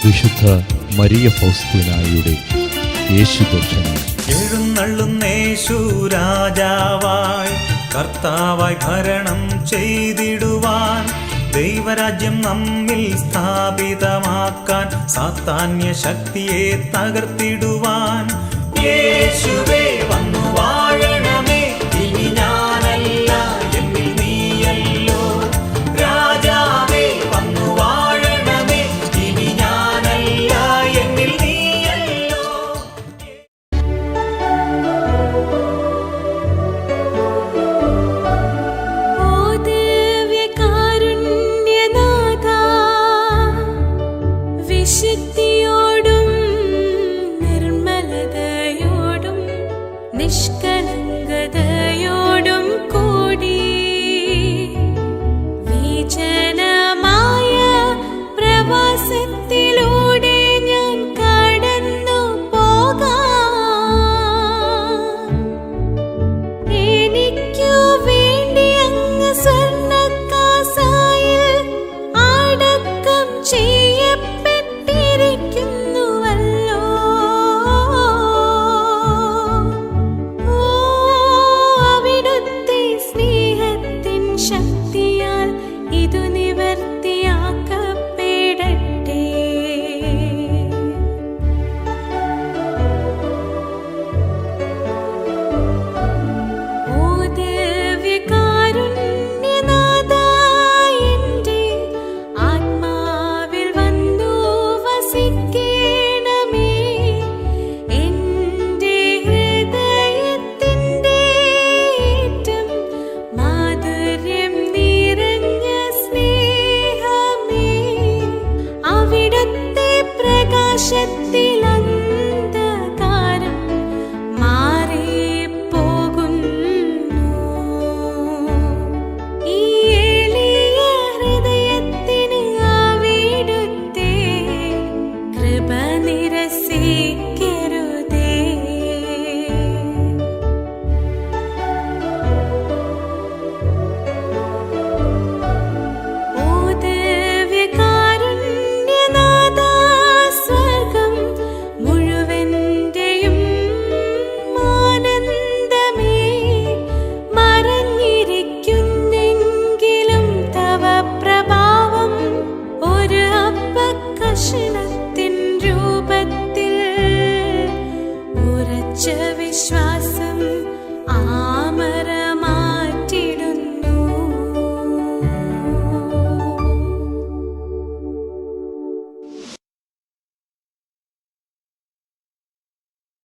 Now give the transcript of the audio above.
വിശുദ്ധ മരിയ ഫൗസ്തീനായുടെ യേശുദർശനം. എഴുന്നള്ളുന്നേശു രാജാവായി കർത്താവായി ഭരണം ചെയ്തിടുവാൻ, ദൈവരാജ്യം നമ്മിൽ സ്ഥാപിതമാക്കാൻ, സാത്താന്യ ശക്തിയെ തകർത്തിടുവാൻ. യേശുവേ വന്നു വാഴണമേ, ഇനി ഞാനല്ല എന്നിൽ നീയല്ലോ. രാജാവേ വന്നു വാഴണമേ, ഇനി ഞാനല്ല എന്നിൽ നീയല്ലോ. ഓ ദിവ്യകാരുണ്യനാഥാ, വിശുദ്ധിയോടും നിർമ്മലതയോടും നിഷ്കളങ്കതയോടും കൂടി വിജനമായ പ്രവാസത്തിലൂടെ ഞാൻ കടന്നു പോകാം. എനിക്കു വേണ്ടി അങ്ങ് സ്വർണ്ണക്കാസായിൽ അടക്കം ചെയ്യപ്പെട്ടിരിക്കുന്നുവല്ലോ. ഓ അവിടുത്തെ സ്നേഹത്തിൻ ശക്തിയാൽ ഇതു നിവർത്തിയാക്കപ്പെടട്ടെ. ഓ ദിവ്യകാരുണ്യനാഥാ, എൻ്റെ ആത്മാവിൽ വന്നു വസിക്കണമേ. എൻ്റെ ഹൃദയത്തിൻ്റെ ഏറ്റം മാധുര്യം നിറഞ്ഞ സ്നേഹമേ, അവിടുത്തെ പ്രകാശത്തിൽ അന്ധകാരം മാറിപ്പോകുന്നു. ഈ എളിയ ഹൃദയത്തിന് അവിടുത്തെ കൃപ നിരസിക്കരുതേ. ഓ ദിവ്യകാരുണ്യനാഥാ, സ്വർഗം മുഴുവൻ്റെയും ആനന്ദമേ, മറഞ്ഞിരിക്കുന്നെങ്കിലും തവ പ്രഭാവം ഒരു അപ്പക്കഷണത്തിൻ രൂപത്തിൽ ഉറച്ച വിശ്വാസം